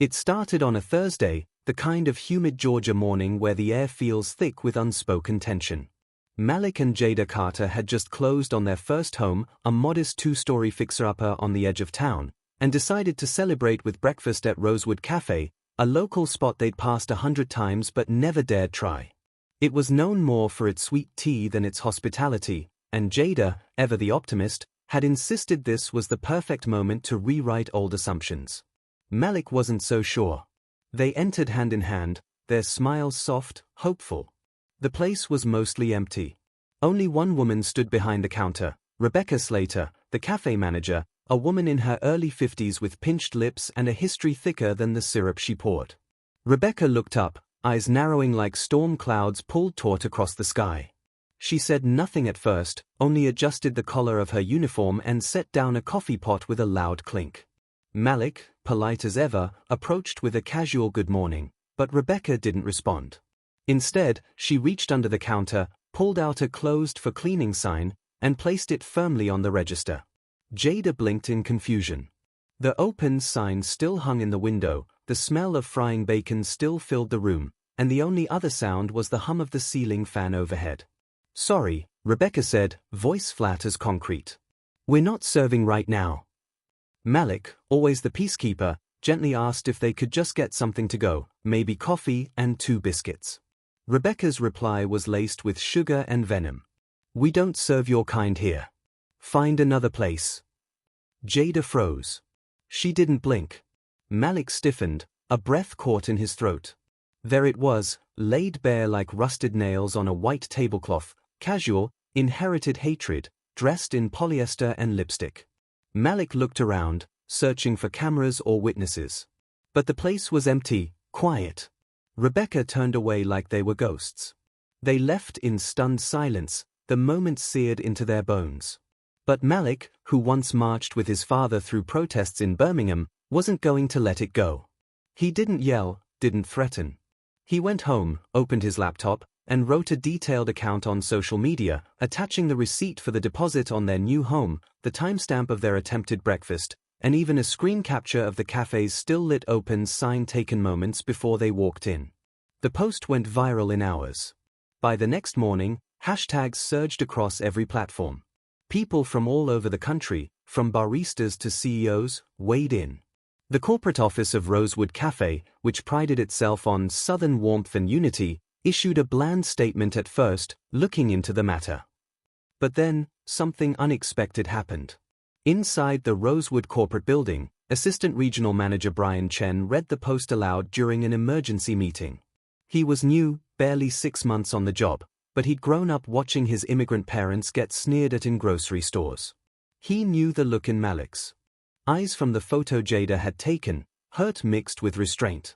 It started on a Thursday, the kind of humid Georgia morning where the air feels thick with unspoken tension. Malik and Jada Carter had just closed on their first home, a modest two-story fixer-upper on the edge of town, and decided to celebrate with breakfast at Rosewood Café, a local spot they'd passed 100 times but never dared try. It was known more for its sweet tea than its hospitality, and Jada, ever the optimist, had insisted this was the perfect moment to rewrite old assumptions. Malik wasn't so sure. They entered hand in hand, their smiles soft, hopeful. The place was mostly empty. Only one woman stood behind the counter, Rebecca Slater, the cafe manager, a woman in her early 50s with pinched lips and a history thicker than the syrup she poured. Rebecca looked up, eyes narrowing like storm clouds pulled taut across the sky. She said nothing at first, only adjusted the collar of her uniform and set down a coffee pot with a loud clink. Malik, polite as ever, approached with a casual good morning, but Rebecca didn't respond. Instead, she reached under the counter, pulled out a closed for cleaning sign, and placed it firmly on the register. Jada blinked in confusion. The open sign still hung in the window, the smell of frying bacon still filled the room, and the only other sound was the hum of the ceiling fan overhead. "Sorry," Rebecca said, voice flat as concrete. "We're not serving right now." Malik, always the peacekeeper, gently asked if they could just get something to go, maybe coffee and 2 biscuits. Rebecca's reply was laced with sugar and venom. "We don't serve your kind here. Find another place." Jada froze. She didn't blink. Malik stiffened, a breath caught in his throat. There it was, laid bare like rusted nails on a white tablecloth, casual, inherited hatred, dressed in polyester and lipstick. Malik looked around, searching for cameras or witnesses. But the place was empty, quiet. Rebecca turned away like they were ghosts. They left in stunned silence, the moment seared into their bones. But Malik, who once marched with his father through protests in Birmingham, wasn't going to let it go. He didn't yell, didn't threaten. He went home, opened his laptop, and wrote a detailed account on social media, attaching the receipt for the deposit on their new home, the timestamp of their attempted breakfast, and even a screen capture of the cafe's still-lit open sign taken moments before they walked in. The post went viral in hours. By the next morning, hashtags surged across every platform. People from all over the country, from baristas to CEOs, weighed in. The corporate office of Rosewood Café, which prided itself on Southern warmth and unity, issued a bland statement at first, looking into the matter. But then, something unexpected happened. Inside the Rosewood corporate building, Assistant Regional Manager Bryan read the post aloud during an emergency meeting. He was new, barely 6 months on the job, but he'd grown up watching his immigrant parents get sneered at in grocery stores. He knew the look in Malik's eyes from the photo Jada had taken, hurt mixed with restraint.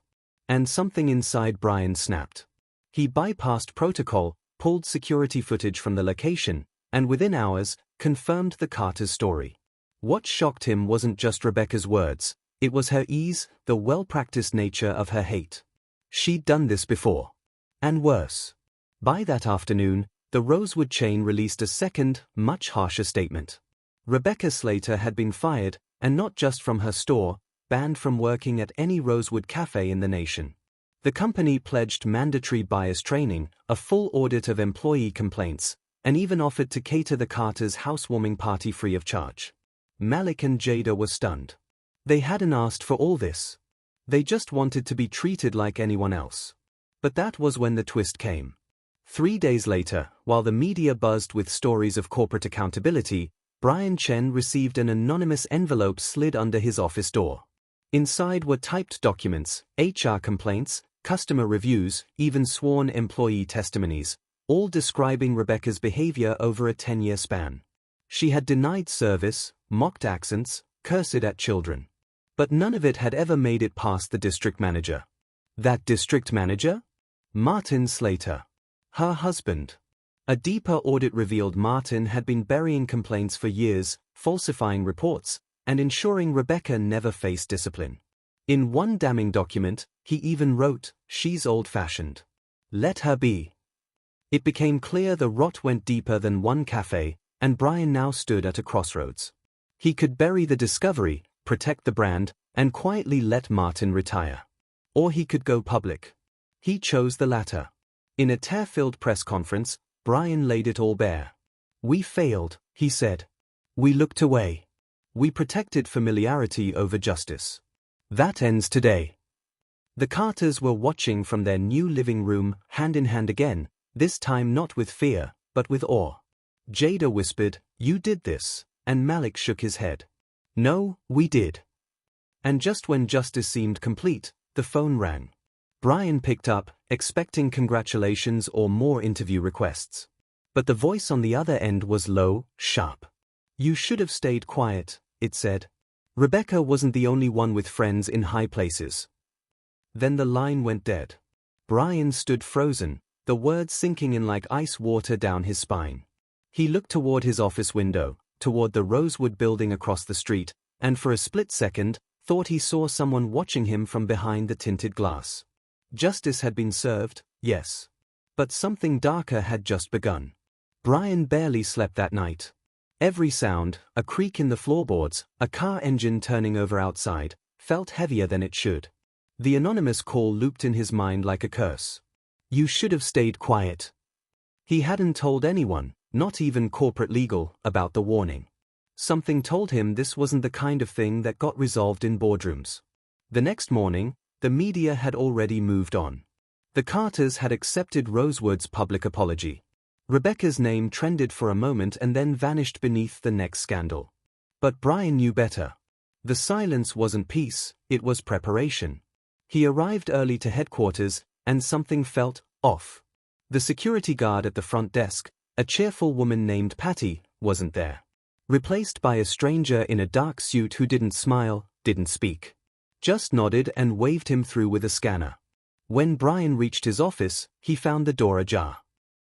And something inside Bryan snapped. He bypassed protocol, pulled security footage from the location, and within hours, confirmed the Carter's story. What shocked him wasn't just Rebecca's words, it was her ease, the well-practiced nature of her hate. She'd done this before. And worse. By that afternoon, the Rosewood chain released a second, much harsher statement. Rebecca Slater had been fired, and not just from her store, banned from working at any Rosewood Café in the nation. The company pledged mandatory bias training, a full audit of employee complaints, and even offered to cater the Carters' housewarming party free of charge. Malik and Jada were stunned. They hadn't asked for all this. They just wanted to be treated like anyone else. But that was when the twist came. 3 days later, while the media buzzed with stories of corporate accountability, Bryan received an anonymous envelope slid under his office door. Inside were typed documents, HR complaints, customer reviews, even sworn employee testimonies, all describing Rebecca's behavior over a 10-year span. She had denied service, mocked accents, cursed at children. But none of it had ever made it past the district manager. That district manager? Martin Slater. Her husband. A deeper audit revealed Martin had been burying complaints for years, falsifying reports, and ensuring Rebecca never faced discipline. In one damning document, he even wrote, "She's old-fashioned. Let her be." It became clear the rot went deeper than one cafe, and Bryan now stood at a crossroads. He could bury the discovery, protect the brand, and quietly let Martin retire. Or he could go public. He chose the latter. In a tear-filled press conference, Bryan laid it all bare. "We failed," he said. "We looked away. We protected familiarity over justice. That ends today." The Carters were watching from their new living room, hand in hand again, this time not with fear, but with awe. Jada whispered, "You did this," and Malik shook his head. "No, we did." And just when justice seemed complete, the phone rang. Bryan picked up, expecting congratulations or more interview requests. But the voice on the other end was low, sharp. "You should have stayed quiet," it said. Rebecca wasn't the only one with friends in high places. Then the line went dead. Bryan stood frozen, the words sinking in like ice water down his spine. He looked toward his office window, toward the Rosewood building across the street, and for a split second, thought he saw someone watching him from behind the tinted glass. Justice had been served, yes. But something darker had just begun. Bryan barely slept that night. Every sound, a creak in the floorboards, a car engine turning over outside, felt heavier than it should. The anonymous call looped in his mind like a curse. "You should have stayed quiet." He hadn't told anyone, not even corporate legal, about the warning. Something told him this wasn't the kind of thing that got resolved in boardrooms. The next morning, the media had already moved on. The Carters had accepted Rosewood's public apology. Rebecca's name trended for a moment and then vanished beneath the next scandal. But Bryan knew better. The silence wasn't peace, it was preparation. He arrived early to headquarters, and something felt off. The security guard at the front desk, a cheerful woman named Patty, wasn't there. Replaced by a stranger in a dark suit who didn't smile, didn't speak. Just nodded and waved him through with a scanner. When Bryan reached his office, he found the door ajar.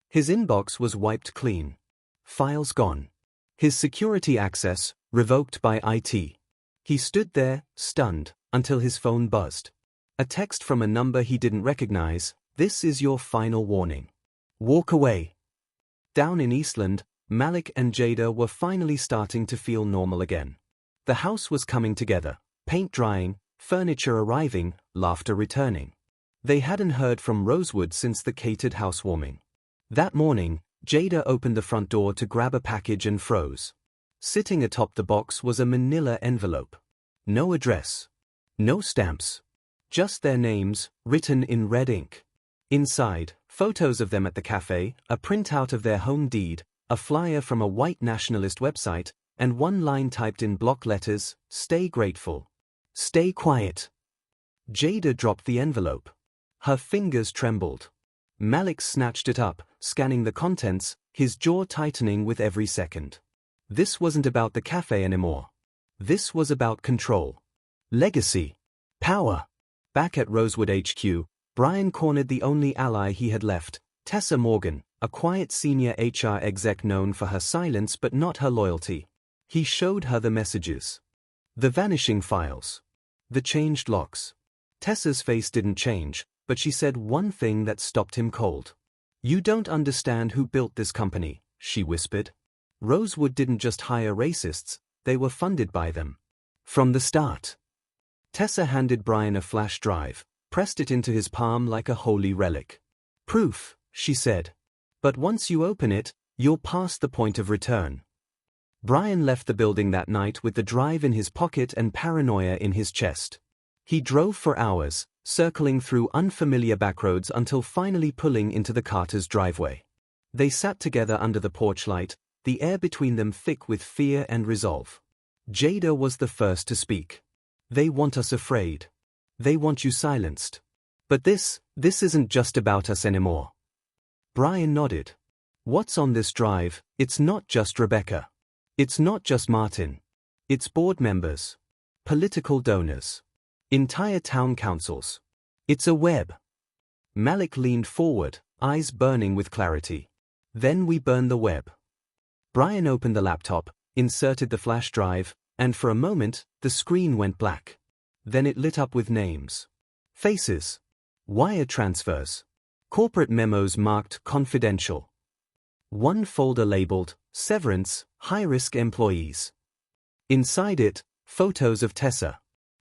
His inbox was wiped clean. Files gone. His security access revoked by IT. He stood there, stunned, until his phone buzzed. A text from a number he didn't recognize. "This is your final warning. Walk away." Down in Eastland, Malik and Jada were finally starting to feel normal again. The house was coming together, paint drying, furniture arriving, laughter returning. They hadn't heard from Rosewood since the catered housewarming. That morning, Jada opened the front door to grab a package and froze. Sitting atop the box was a manila envelope. No address. No stamps. Just their names, written in red ink. Inside, photos of them at the cafe, a printout of their home deed, a flyer from a white nationalist website, and one line typed in block letters, "Stay grateful. Stay quiet." Jada dropped the envelope. Her fingers trembled. Malik snatched it up, scanning the contents, his jaw tightening with every second. This wasn't about the cafe anymore. This was about control. Legacy. Power. Back at Rosewood HQ, Bryan cornered the only ally he had left, Tessa Morgan, a quiet senior HR exec known for her silence but not her loyalty. He showed her the messages. The vanishing files. The changed locks. Tessa's face didn't change, but she said one thing that stopped him cold. "You don't understand who built this company," she whispered. Rosewood didn't just hire racists, they were funded by them. From the start. Tessa handed Bryan a flash drive, pressed it into his palm like a holy relic. "Proof," she said. "But once you open it, you're past the point of return." Bryan left the building that night with the drive in his pocket and paranoia in his chest. He drove for hours, circling through unfamiliar backroads until finally pulling into the Carters' driveway. They sat together under the porch light, the air between them thick with fear and resolve. Jada was the first to speak. "They want us afraid. They want you silenced. But this isn't just about us anymore." Bryan nodded. "What's on this drive? It's not just Rebecca. It's not just Martin. It's board members. Political donors. Entire town councils. It's a web." Malik leaned forward, eyes burning with clarity. "Then we burn the web." Bryan opened the laptop, inserted the flash drive, and for a moment, the screen went black. Then it lit up with names. Faces. Wire transfers. Corporate memos marked confidential. One folder labeled, "Severance, High-Risk Employees." Inside it, Photos of Tessa.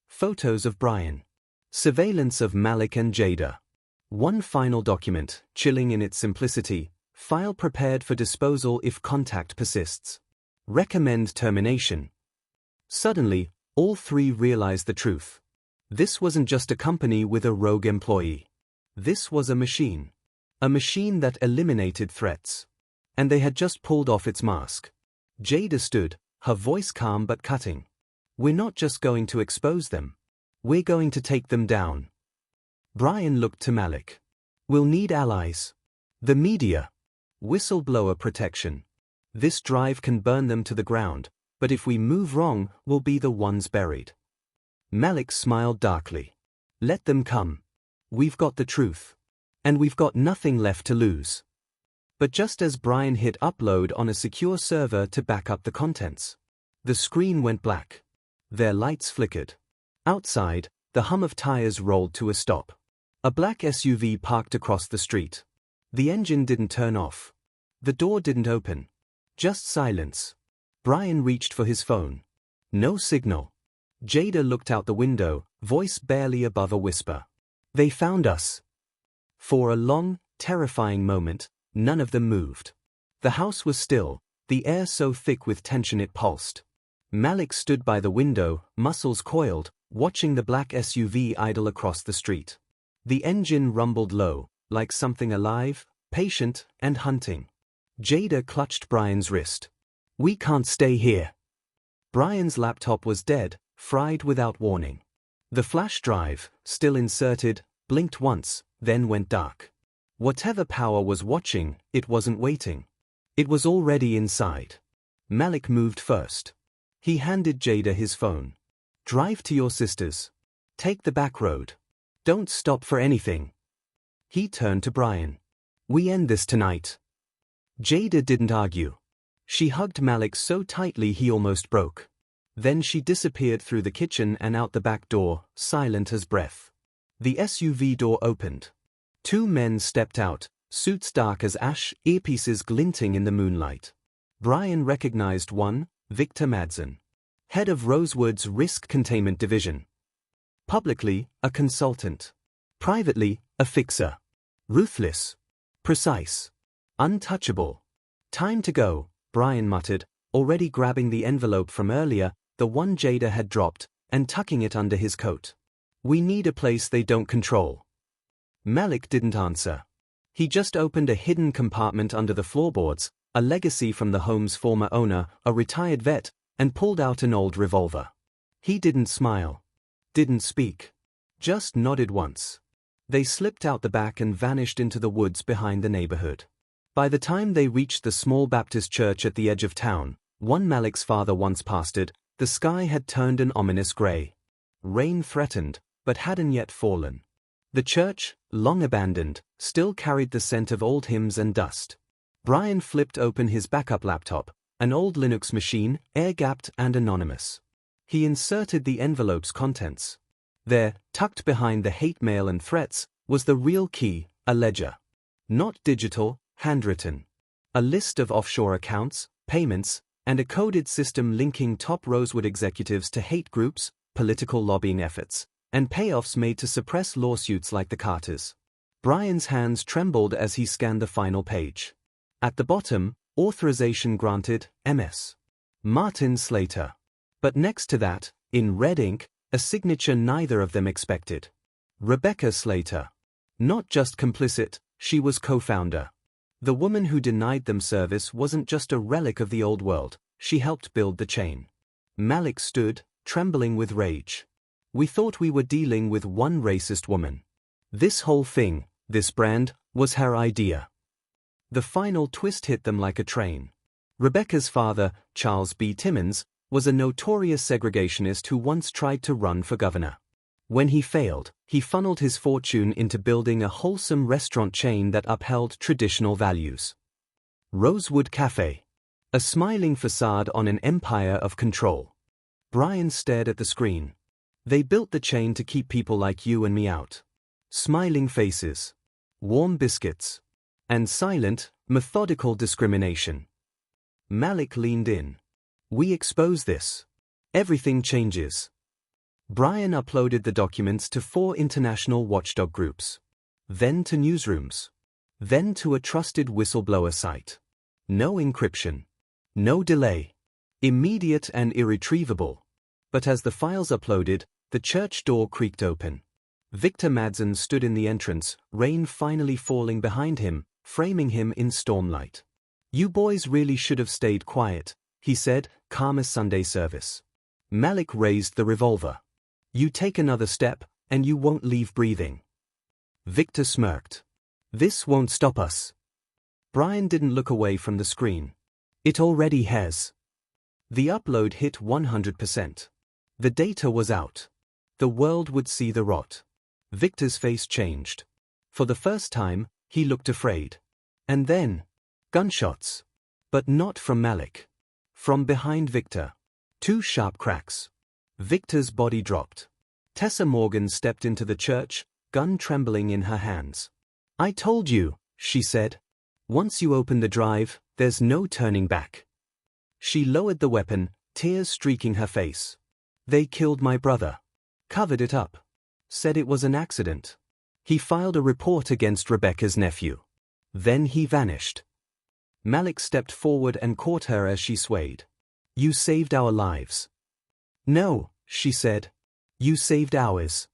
Photos of Bryan. Surveillance of Malik and Jada. One final document, chilling in its simplicity, file prepared for disposal if contact persists. Recommend termination. Suddenly, all three realized the truth. This wasn't just a company with a rogue employee. This was a machine. A machine that eliminated threats. And they had just pulled off its mask. Jada stood, her voice calm but cutting. We're not just going to expose them. We're going to take them down. Bryan looked to Malik. We'll need allies. The media. Whistleblower protection. This drive can burn them to the ground, but if we move wrong, we'll be the ones buried. Malik smiled darkly. Let them come. We've got the truth. And we've got nothing left to lose. But just as Bryan hit upload on a secure server to back up the contents, the screen went black. Their lights flickered. Outside, the hum of tires rolled to a stop. A black SUV parked across the street. The engine didn't turn off. The door didn't open. Just silence. Bryan reached for his phone. No signal. Jada looked out the window, voice barely above a whisper. They found us. For a long, terrifying moment, none of them moved. The house was still, the air so thick with tension it pulsed. Malik stood by the window, muscles coiled, watching the black SUV idle across the street. The engine rumbled low, like something alive, patient, and hunting. Jada clutched Bryan's wrist. We can't stay here. Bryan's laptop was dead, fried without warning. The flash drive, still inserted, blinked once, then went dark. Whatever power was watching, it wasn't waiting. It was already inside. Malik moved first. He handed Jada his phone. Drive to your sister's. Take the back road. Don't stop for anything. He turned to Bryan. We end this tonight. Jada didn't argue. She hugged Malik so tightly he almost broke. Then she disappeared through the kitchen and out the back door, silent as breath. The SUV door opened. Two men stepped out, suits dark as ash, earpieces glinting in the moonlight. Bryan recognized one, Victor Madsen, head of Rosewood's Risk Containment Division. Publicly, a consultant. Privately, a fixer. Ruthless. Precise. Untouchable. Time to go, Bryan muttered, already grabbing the envelope from earlier, the one Jada had dropped, and tucking it under his coat. We need a place they don't control. Malik didn't answer. He just opened a hidden compartment under the floorboards, a legacy from the home's former owner, a retired vet, and pulled out an old revolver. He didn't smile. Didn't speak. Just nodded once. They slipped out the back and vanished into the woods behind the neighborhood. By the time they reached the small Baptist church at the edge of town, one Malik's father once pastored, the sky had turned an ominous gray. Rain threatened, but hadn't yet fallen. The church, long abandoned, still carried the scent of old hymns and dust. Bryan flipped open his backup laptop, an old Linux machine, air-gapped and anonymous. He inserted the envelope's contents. There, tucked behind the hate mail and threats, was the real key, a ledger. Not digital, handwritten. A list of offshore accounts, payments, and a coded system linking top Rosewood executives to hate groups, political lobbying efforts, and payoffs made to suppress lawsuits like the Carters. Bryan's hands trembled as he scanned the final page. At the bottom, authorization granted, MS. Martin Slater. But next to that, in red ink, a signature neither of them expected. Rebecca Slater. Not just complicit, she was co-founder. The woman who denied them service wasn't just a relic of the old world, she helped build the chain. Malik stood, trembling with rage. We thought we were dealing with one racist woman. This whole thing, this brand, was her idea. The final twist hit them like a train. Rebecca's father, Charles B. Timmons, was a notorious segregationist who once tried to run for governor. When he failed, he funneled his fortune into building a wholesome restaurant chain that upheld traditional values. Rosewood Café. A smiling facade on an empire of control. Bryan stared at the screen. They built the chain to keep people like you and me out. Smiling faces. Warm biscuits. And silent, methodical discrimination. Malik leaned in. We expose this. Everything changes. Bryan uploaded the documents to 4 international watchdog groups. Then to newsrooms. Then to a trusted whistleblower site. No encryption. No delay. Immediate and irretrievable. But as the files uploaded, the church door creaked open. Victor Madsen stood in the entrance, rain finally falling behind him, framing him in stormlight. "You boys really should have stayed quiet," he said, calm as Sunday service. Malik raised the revolver. "You take another step, and you won't leave breathing." Victor smirked. "This won't stop us." Bryan didn't look away from the screen. "It already has." The upload hit 100%. The data was out. The world would see the rot. Victor's face changed. For the first time, he looked afraid. And then, gunshots. But not from Malik. From behind Victor. 2 sharp cracks. Victor's body dropped. Tessa Morgan stepped into the church, gun trembling in her hands. "I told you," she said. "Once you open the drive, there's no turning back." She lowered the weapon, tears streaking her face. "They killed my brother. Covered it up. Said it was an accident. He filed a report against Rebecca's nephew. Then he vanished." Malik stepped forward and caught her as she swayed. "You saved our lives." "No," she said. "You saved ours."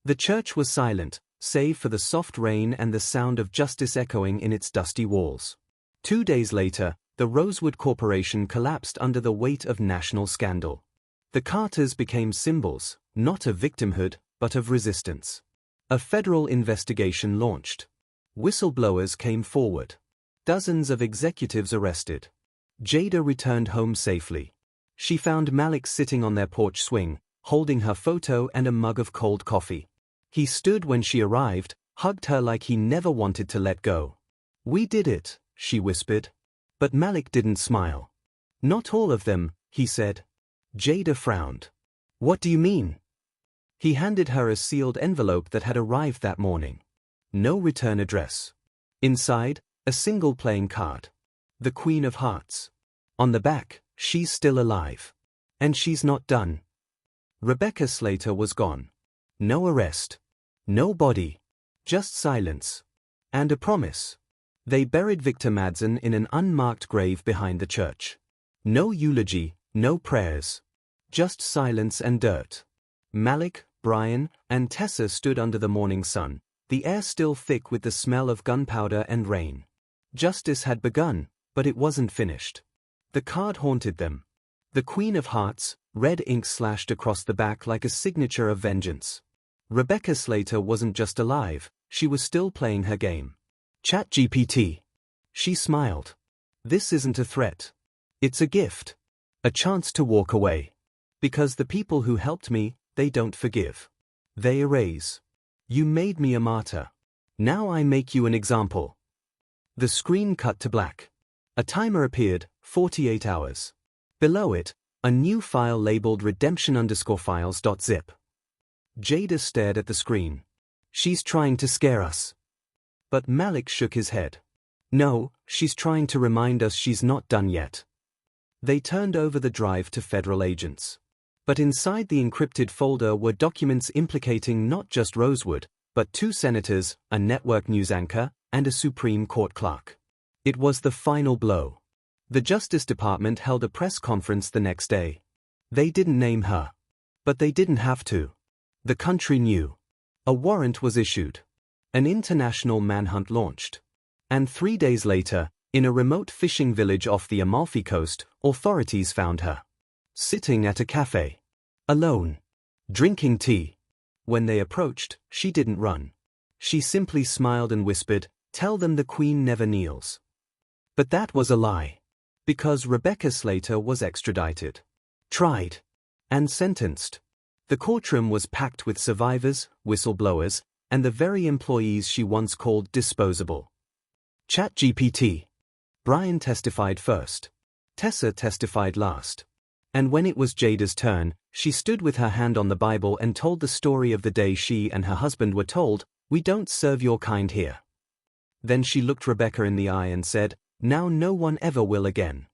The church was silent, save for the soft rain and the sound of justice echoing in its dusty walls. 2 days later, the Rosewood Corporation collapsed under the weight of national scandal. The Carters became symbols, not of victimhood, but of resistance. A federal investigation launched. Whistleblowers came forward. Dozens of executives arrested. Jada returned home safely. She found Malik sitting on their porch swing, holding her photo and a mug of cold coffee. He stood when she arrived, hugged her like he never wanted to let go. "We did it," she whispered. But Malik didn't smile. "Not all of them," he said. Jada frowned. "What do you mean?" He handed her a sealed envelope that had arrived that morning. No return address. Inside, a single playing card. The Queen of Hearts. On the back, "She's still alive. And she's not done." Rebecca Slater was gone. No arrest. No body. Just silence. And a promise. They buried Victor Madsen in an unmarked grave behind the church. No eulogy, no prayers. Just silence and dirt. Malik, Bryan, and Tessa stood under the morning sun, the air still thick with the smell of gunpowder and rain. Justice had begun, but it wasn't finished. The card haunted them. The Queen of Hearts, red ink slashed across the back like a signature of vengeance. Rebecca Slater wasn't just alive, she was still playing her game. ChatGPT. She smiled. "This isn't a threat. It's a gift. A chance to walk away. Because the people who helped me, they don't forgive. They erase. You made me a martyr. Now I make you an example." The screen cut to black. A timer appeared, 48 hours. Below it, a new file labeled redemption_files.zip. Jada stared at the screen. "She's trying to scare us." But Malik shook his head. "No, she's trying to remind us she's not done yet." They turned over the drive to federal agents. But inside the encrypted folder were documents implicating not just Rosewood, but 2 senators, a network news anchor, and a Supreme Court clerk. It was the final blow. The Justice Department held a press conference the next day. They didn't name her. But they didn't have to. The country knew. A warrant was issued. An international manhunt launched. And 3 days later, in a remote fishing village off the Amalfi Coast, authorities found her. Sitting at a cafe. Alone. Drinking tea. When they approached, she didn't run. She simply smiled and whispered, "Tell them the Queen never kneels." But that was a lie. Because Rebecca Slater was extradited. Tried. And sentenced. The courtroom was packed with survivors, whistleblowers, and the very employees she once called disposable. ChatGPT. Bryan testified first. Tessa testified last. And when it was Jada's turn, she stood with her hand on the Bible and told the story of the day she and her husband were told, "We don't serve your kind here." Then she looked Rebecca in the eye and said, "Now no one ever will again."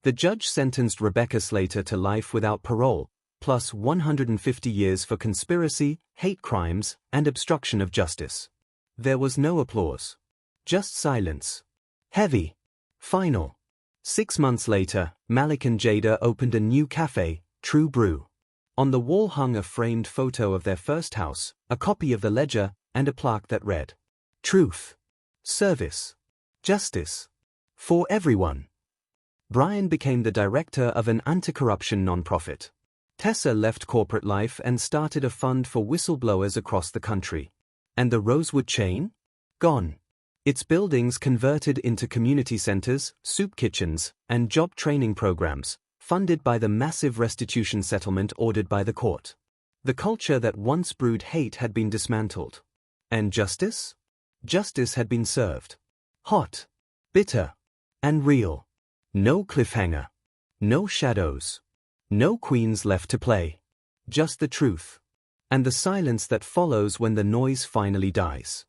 The judge sentenced Rebecca Slater to life without parole, plus 150 years for conspiracy, hate crimes, and obstruction of justice. There was no applause. Just silence. Heavy. Final. 6 months later, Malik and Jada opened a new cafe, True Brew. On the wall hung a framed photo of their first house, a copy of the ledger, and a plaque that read, "Truth. Service. Justice. For everyone." Bryan became the director of an anti-corruption nonprofit. Tessa left corporate life and started a fund for whistleblowers across the country. And the Rosewood chain? Gone. Its buildings converted into community centers, soup kitchens, and job training programs, funded by the massive restitution settlement ordered by the court. The culture that once brewed hate had been dismantled. And justice? Justice had been served. Hot, bitter, and real. No cliffhanger. No shadows. No queens left to play. Just the truth. And the silence that follows when the noise finally dies.